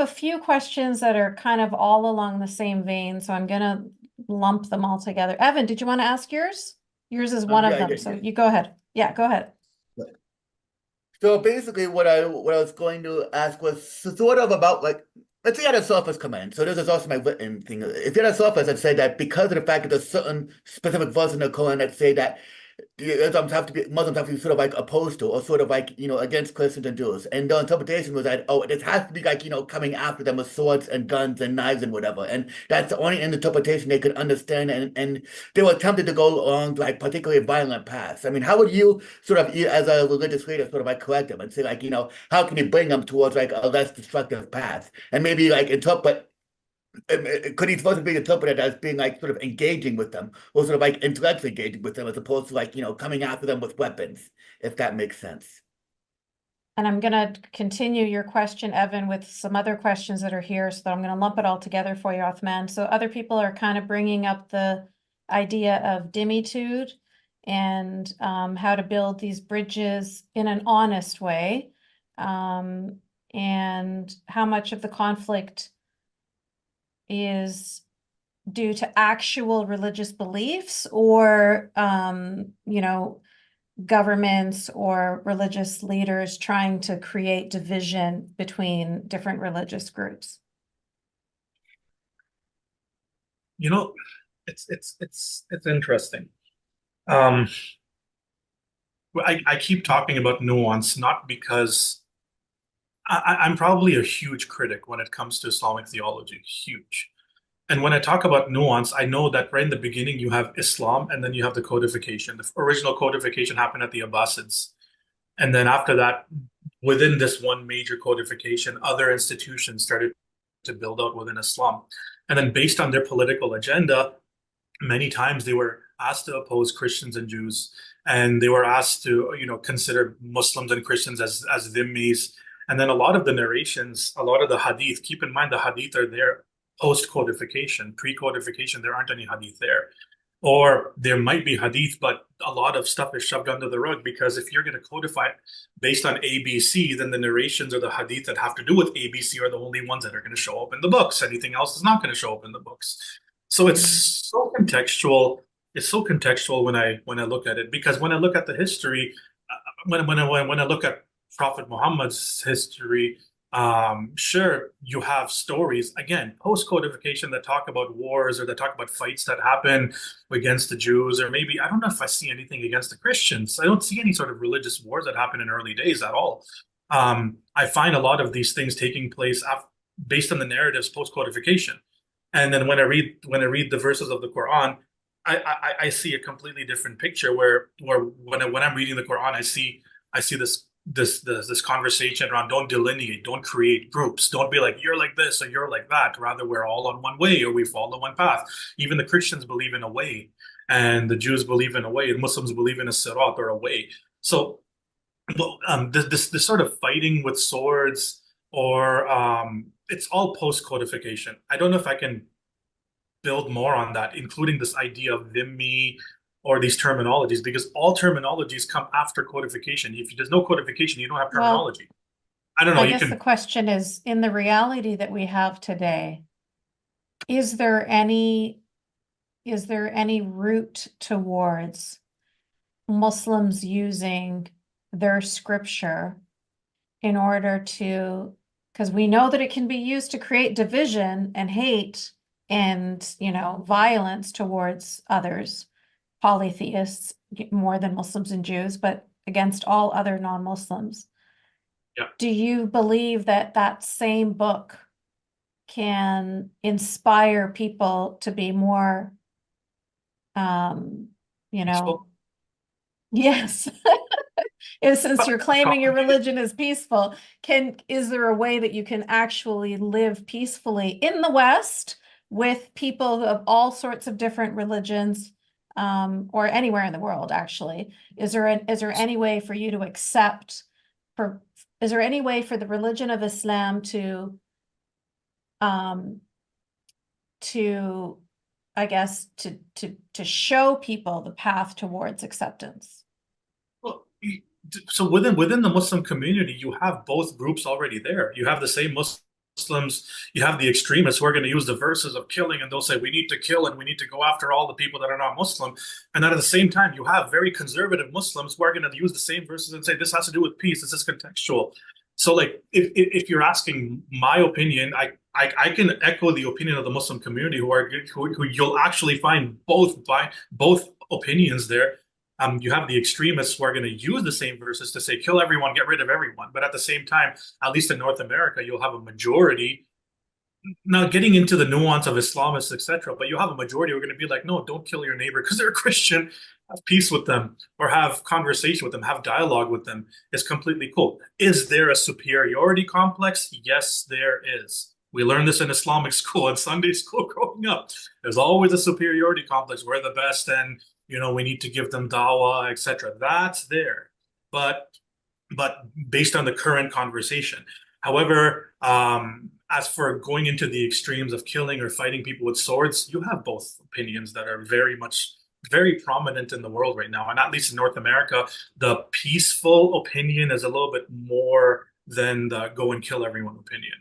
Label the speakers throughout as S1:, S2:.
S1: a few questions that are kind of all along the same vein, so I'm gonna lump them all together. Evan, did you want to ask yours? Yours is one
S2: Yeah,
S1: of
S2: I
S1: them,
S2: did,
S1: so
S2: yes.
S1: you go ahead. Yeah, go ahead.
S2: So basically, what I was going to ask was sort of about like, let's say you had a sophist come in. So this is also my written thing. If you had a sophist that say that because of the fact that there's certain specific verses in the Quran that say that Muslims have to be sort of like opposed to or sort of like, against Christians and Jews. And the interpretation was that, oh, this has to be like, coming after them with swords and guns and knives and whatever. And that's the only interpretation they could understand. And they were tempted to go along like particularly violent paths. I mean, how would you sort of, as a religious leader, sort of like correct them and say like, how can you bring them towards like a less destructive path? And maybe like interpret could he supposed to be interpreted as being like sort of engaging with them or sort of like intellectually engaging with them as opposed to like, coming after them with weapons, if that makes sense.
S1: And I'm gonna continue your question, Evan, with some other questions that are here, so that I'm gonna lump it all together for you, Othman. So other people are kind of bringing up the idea of dimitude and how to build these bridges in an honest way, and how much of the conflict is due to actual religious beliefs or, governments or religious leaders trying to create division between different religious groups.
S3: You know, it's interesting. Um, I keep talking about nuance, not because I'm probably a huge critic when it comes to Islamic theology, huge. And when I talk about nuance, I know that right in the beginning you have Islam and then you have the codification. The original codification happened at the Abbasids. And then after that, within this one major codification, other institutions started to build out within Islam. And then based on their political agenda, many times they were asked to oppose Christians and Jews, and they were asked to, consider Muslims and Christians as dhimmis. And then a lot of the narrations, a lot of the hadith, keep in mind the hadith are there post codification, pre codification, there aren't any hadith there. Or there might be hadith, but a lot of stuff is shoved under the rug because if you're going to codify it based on ABC, then the narrations or the hadith that have to do with ABC are the only ones that are going to show up in the books. Anything else is not going to show up in the books. So it's so contextual. It's so contextual when I look at it because when I look at the history, when I look at Prophet Muhammad's history, sure, you have stories again post codification that talk about wars or that talk about fights that happen against the Jews, or maybe I don't know if I see anything against the Christians. I don't see any sort of religious wars that happen in early days at all. I find a lot of these things taking place based on the narratives post codification. And then when I read the verses of the Quran, I see a completely different picture where when I'm reading the Quran, I see this conversation around don't delineate, don't create groups, don't be like you're like this or you're like that. Rather, we're all on one way or we follow one path. Even the Christians believe in a way, and the Jews believe in a way, and Muslims believe in a sirat or a way. So, well, this sort of fighting with swords or it's all post codification. I don't know if I can build more on that, including this idea of dhimmi or these terminologies, because all terminologies come after codification. If there's no codification, you don't have
S1: Well,
S3: terminology. I don't know.
S1: I
S3: You
S1: guess the
S3: can.
S1: question is, in the reality that we have today, is there any route towards Muslims using their scripture in order to, because we know that it can be used to create division and hate and, violence towards others, polytheists more than Muslims and Jews, but against all other non-Muslims.
S3: Yeah.
S1: Do you believe that that same book can inspire people to be more, um, you know,
S3: Peaceful.
S1: yes. Since you're claiming your religion is peaceful, is there a way that you can actually live peacefully in the West with people of all sorts of different religions, or anywhere in the world, actually? Is there any way for you to accept for is there any way for the religion of Islam um to I guess to show people the path towards acceptance?
S3: Well, so within the Muslim community, you have both groups already there. You have the same Muslims Muslims, you have the extremists who are going to use the verses of killing, and they'll say we need to kill and we need to go after all the people that are not Muslim. And then at the same time, you have very conservative Muslims who are going to use the same verses and say this has to do with peace. This is contextual. So, like, if you're asking my opinion, I can echo the opinion of the Muslim community who you'll actually find both opinions there. You have the extremists who are going to use the same verses to say kill everyone, get rid of everyone. But at the same time, at least in North America, you'll have a majority. Now, getting into the nuance of Islamists, etc., but you have a majority who are going to be like, no, don't kill your neighbor because they're a Christian. Have peace with them, or have conversation with them, have dialogue with them. It's completely cool. Is there a superiority complex? Yes, there is. We learned this in Islamic school and Sunday school growing up. There's always a superiority complex. We're the best, and we need to give them dawah, etc. That's there, but based on the current conversation. However, as for going into the extremes of killing or fighting people with swords, you have both opinions that are very prominent in the world right now. And at least in North America, the peaceful opinion is a little bit more than the go and kill everyone opinion.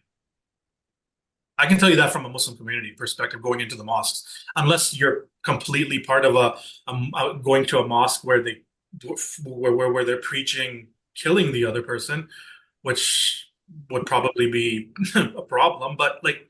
S3: I can tell you that from a Muslim community perspective, going into the mosques, unless you're completely part of going to a mosque where they're preaching killing the other person, which would probably be a problem. But like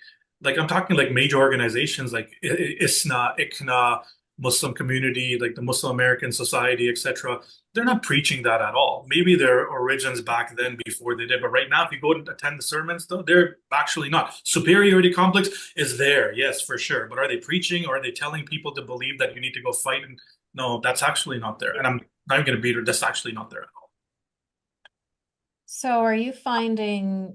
S3: I'm talking like major organizations like ISNA, ICNA, Muslim community, like the Muslim American Society, etc. They're not preaching that at all. Maybe their origins back then before they did, but right now, if you go and attend the sermons, though, they're actually not. Superiority complex is there, yes, for sure. But are they preaching, or are they telling people to believe that you need to go fight? And no, that's actually not there. And I'm not going to beat her. That's actually not there at all.
S1: So are you finding